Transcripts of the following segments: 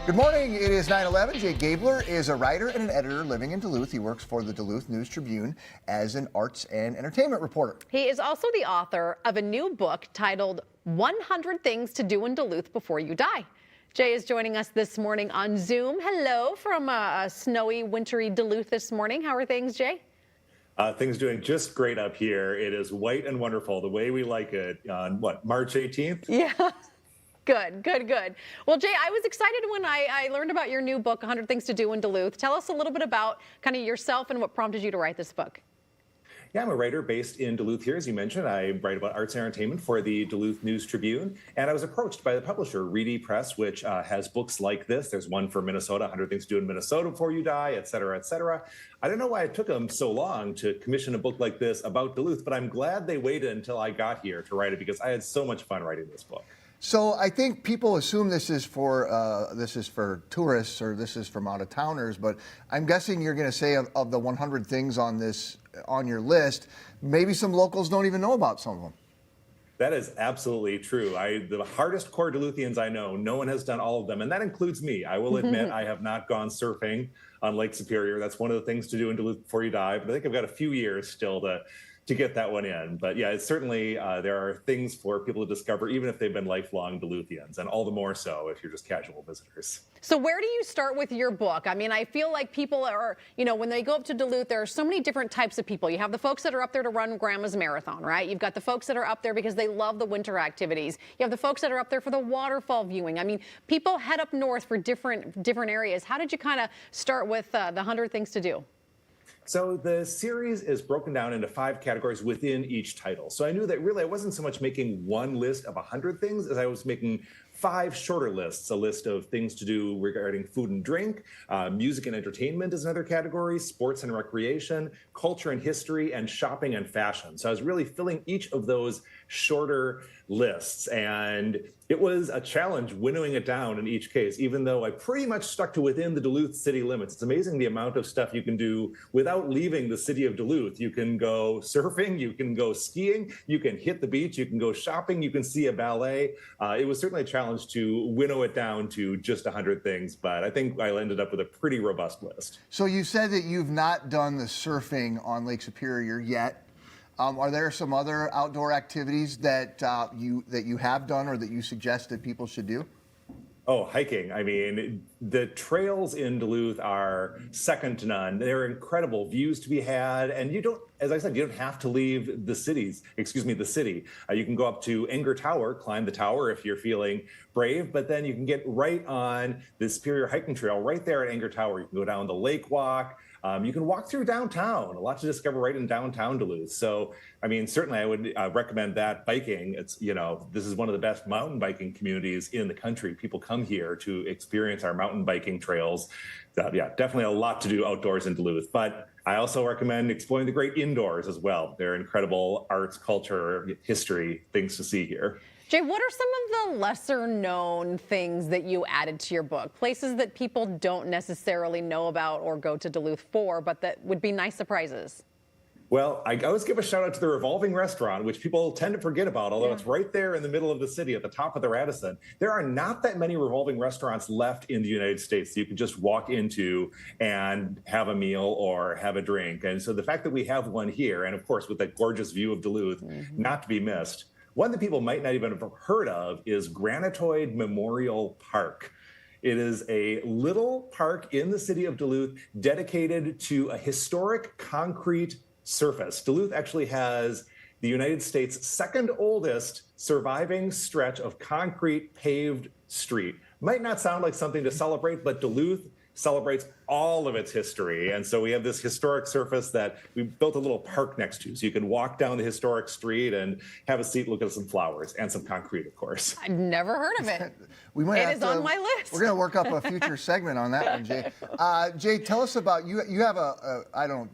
Good morning. It is 9/11. Jay Gabler is a writer and an editor living in Duluth. He works for the Duluth News Tribune as an arts and entertainment reporter. He is also the author of a new book titled 100 Things to Do in Duluth Before You Die. Jay is joining us this morning on Zoom. Hello from a snowy, wintry Duluth this morning. How are things, Jay? Things doing just great up here. It is white and wonderful, the way we like it on, March 18th? Yeah. Good. Well, Jay, I was excited when I learned about your new book, 100 Things to Do in Duluth. Tell us a little bit about kind of yourself and what prompted you to write this book. Yeah, I'm a writer based in Duluth here, as you mentioned. I write about arts and entertainment for the Duluth News Tribune, and I was approached by the publisher, Reedy Press, which has books like this. There's one for Minnesota, 100 Things to Do in Minnesota Before You Die, et cetera, et cetera. I don't know why it took them so long to commission a book like this about Duluth, but I'm glad they waited until I got here to write it because I had so much fun writing this book. So I think people assume this is for tourists or this is from out-of-towners, but I'm guessing you're going to say of the 100 things on your list, maybe some locals don't even know about some of them. That is absolutely true. The hardest core Duluthians I know, no one has done all of them, and that includes me. I will admit I have not gone surfing on Lake Superior. That's one of the things to do in Duluth Before You Die, but I think I've got a few years still to get that one in. But yeah, it's certainly, there are things for people to discover, even if they've been lifelong Duluthians, and all the more so if you're just casual visitors. So where do you start with your book? I mean, I feel like people are, when they go up to Duluth, there are so many different types of people. You have the folks that are up there to run Grandma's Marathon, right? You've got the folks that are up there because they love the winter activities. You have the folks that are up there for the waterfall viewing. I mean, people head up north for different areas. How did you kind of start with the 100 Things to Do? So the series is broken down into 5 categories within each title. So I knew that really I wasn't so much making one list of 100 things as I was making 5 shorter lists, a list of things to do regarding food and drink, music and entertainment is another category, sports and recreation, culture and history, and shopping and fashion. So I was really filling each of those shorter lists, and it was a challenge winnowing it down in each case, even though I pretty much stuck to within the Duluth city limits. It's amazing the amount of stuff you can do without leaving the city of Duluth. You can go surfing, you can go skiing, you can hit the beach, you can go shopping, you can see a ballet. It was certainly a challenge to winnow it down to just 100 things, but I think I ended up with a pretty robust list. So you said that you've not done the surfing on Lake Superior yet. Are there some other outdoor activities that you have done or that you suggest that people should do? Oh, hiking. I mean, the trails in Duluth are second to none. There are incredible views to be had. And you don't, as I said, you don't have to leave the city. You can go up to Enger Tower, climb the tower if you're feeling brave, but then you can get right on the Superior hiking trail right there at Enger Tower. You can go down the lake walk. You can walk through downtown, a lot to discover right in downtown Duluth. So, I mean, certainly I would recommend that biking. It's, this is one of the best mountain biking communities in the country. People come here to experience our mountain biking trails. Yeah, definitely a lot to do outdoors in Duluth. But I also recommend exploring the great indoors as well. There are incredible arts, culture, history, things to see here. Jay, what are some of the lesser known things that you added to your book? Places that people don't necessarily know about or go to Duluth for, but that would be nice surprises? Well, I always give a shout out to the Revolving Restaurant, which people tend to forget about, although it's right there in the middle of the city at the top of the Radisson. There are not that many revolving restaurants left in the United States that you can just walk into and have a meal or have a drink. And so the fact that we have one here, and of course with that gorgeous view of Duluth, not to be missed. One that people might not even have heard of is Granitoid Memorial Park. It is a little park in the city of Duluth dedicated to a historic concrete surface. Duluth actually has the United States' second oldest surviving stretch of concrete paved street. Might not sound like something to celebrate, but Duluth celebrates all of its history. And so we have this historic surface that we built a little park next to. So you can walk down the historic street and have a seat, look at some flowers and some concrete, of course. I've never heard of it. It is on my list. We're going to work up a future segment on that one, Jay. Jay, tell us about, you have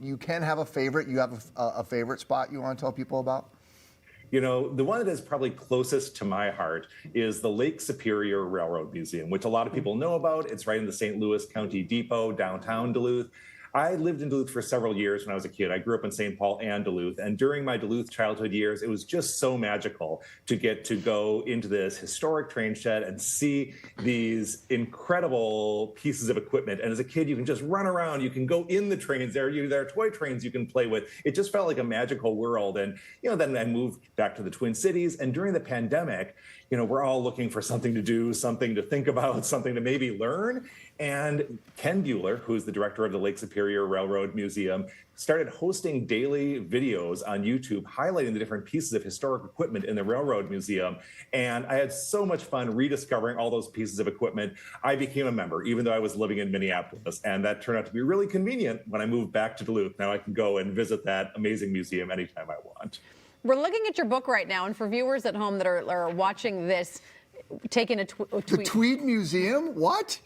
you can have a favorite. You have a favorite spot you want to tell people about? The one that is probably closest to my heart is the Lake Superior Railroad Museum, which a lot of people know about. It's right in the St. Louis County Depot, downtown Duluth. I lived in Duluth for several years when I was a kid. I grew up in St. Paul and Duluth. And during my Duluth childhood years, it was just so magical to get to go into this historic train shed and see these incredible pieces of equipment. And as a kid, you can just run around. You can go in the trains. There are toy trains you can play with. It just felt like a magical world. And, then I moved back to the Twin Cities. And during the pandemic, we're all looking for something to do, something to think about, something to maybe learn. And Ken Bueller, who's the director of the Lake Superior Railroad Museum, started hosting daily videos on YouTube highlighting the different pieces of historic equipment in the Railroad Museum. And I had so much fun rediscovering all those pieces of equipment. I became a member, even though I was living in Minneapolis. And that turned out to be really convenient when I moved back to Duluth. Now I can go and visit that amazing museum anytime I want. We're looking at your book right now, and for viewers at home that are watching this, taking a tweet. The Tweed Museum? What?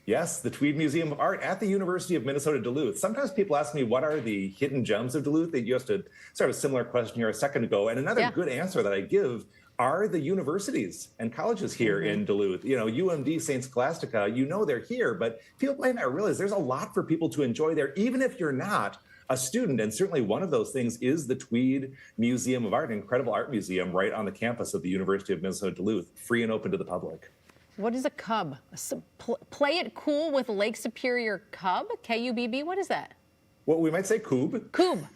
Yes, the Tweed Museum of Art at the University of Minnesota Duluth. Sometimes people ask me, what are the hidden gems of Duluth? You asked a sort of similar question here a second ago. And another good answer that I give are the universities and colleges here in Duluth. UMD, St. Scholastica, they're here, but people might not realize there's a lot for people to enjoy there, even if you're not a student. And certainly one of those things is the Tweed Museum of Art, an incredible art museum right on the campus of the University of Minnesota Duluth, free and open to the public. What is a cub? Play it cool with Lake Superior Cub? K-U-B-B? What is that? Well, we might say Koob. Koob.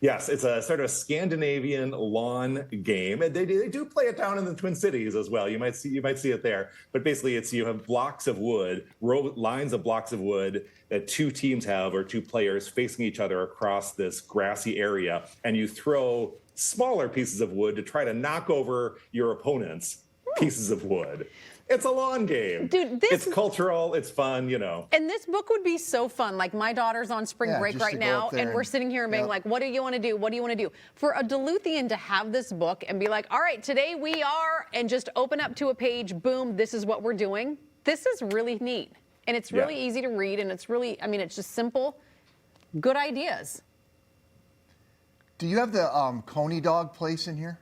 Yes, it's a sort of Scandinavian lawn game, and they do play it down in the Twin Cities as well. You might see it there, but basically, you have blocks of wood, lines of blocks of wood that two teams have, or two players facing each other across this grassy area, and you throw smaller pieces of wood to try to knock over your opponent's pieces of wood. It's a lawn game. Dude, it's cultural, it's fun, And this book would be so fun. Like, my daughter's on spring break right now, and we're sitting here and being like, what do you want to do? What do you want to do? For a Duluthian to have this book and be like, all right, today we are, and just open up to a page, boom, this is what we're doing. This is really neat. And it's really easy to read, and it's really, it's just simple, good ideas. Do you have the Coney Dog place in here?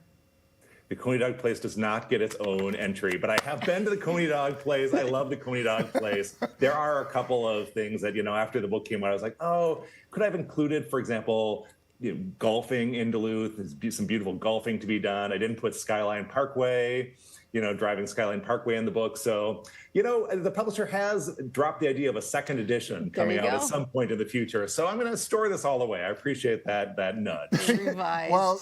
The Coney Dog Place does not get its own entry, but I have been to the Coney Dog Place. I love the Coney Dog Place. There are a couple of things that, after the book came out, I was like, oh, could I have included, for example, golfing in Duluth? There's some beautiful golfing to be done. I didn't put Skyline Parkway, driving Skyline Parkway in the book. So, the publisher has dropped the idea of a second edition coming out at some point in the future. So I'm going to store this all away. I appreciate that nudge. Revised. Well,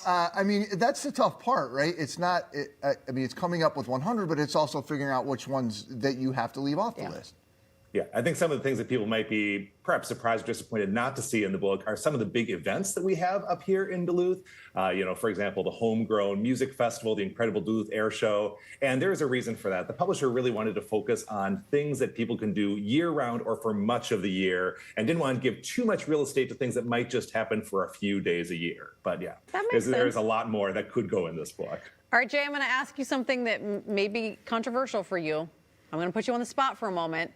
that's the tough part, right? It's not, it's coming up with 100, but it's also figuring out which ones that you have to leave off the list. Yeah, I think some of the things that people might be perhaps surprised or disappointed not to see in the book are some of the big events that we have up here in Duluth. For example, the Homegrown Music Festival, the incredible Duluth Air Show. And there's a reason for that. The publisher really wanted to focus on things that people can do year-round or for much of the year, and didn't want to give too much real estate to things that might just happen for a few days a year. But yeah, there's a lot more that could go in this book. All right, Jay, I'm going to ask you something that may be controversial for you. I'm going to put you on the spot for a moment.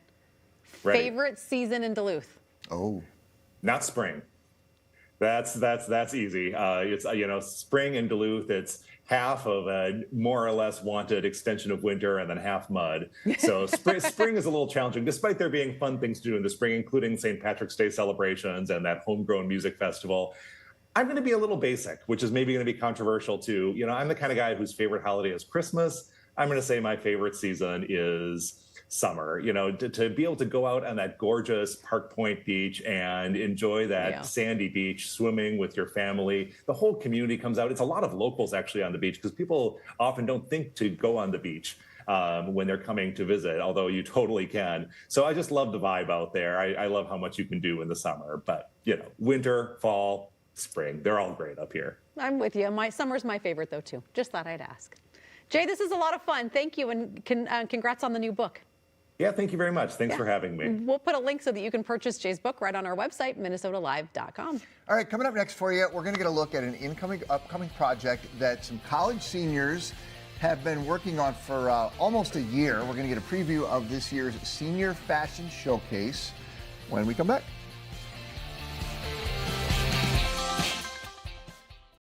Ready. Favorite season in Duluth? Oh, not spring. That's easy. It's spring in Duluth. It's half of a more or less wanted extension of winter and then half mud. So spring is a little challenging, despite there being fun things to do in the spring, including St. Patrick's Day celebrations and that Homegrown Music Festival. I'm going to be a little basic, which is maybe going to be controversial too. I'm the kind of guy whose favorite holiday is Christmas. I'm going to say my favorite season is summer. To be able to go out on that gorgeous Park Point beach and enjoy that sandy beach, swimming with your family. The whole community comes out. It's a lot of locals actually on the beach, because people often don't think to go on the beach when they're coming to visit, although you totally can. So I just love the vibe out there. I love how much you can do in the summer. But, winter, fall, spring, they're all great up here. I'm with you. Summer's my favorite, though, too. Just thought I'd ask. Jay, this is a lot of fun. Thank you, and congrats on the new book. Yeah, thank you very much. Thanks for having me. We'll put a link so that you can purchase Jay's book right on our website, minnesotalive.com. All right, coming up next for you, we're going to get a look at an upcoming project that some college seniors have been working on for almost a year. We're going to get a preview of this year's Senior Fashion Showcase when we come back.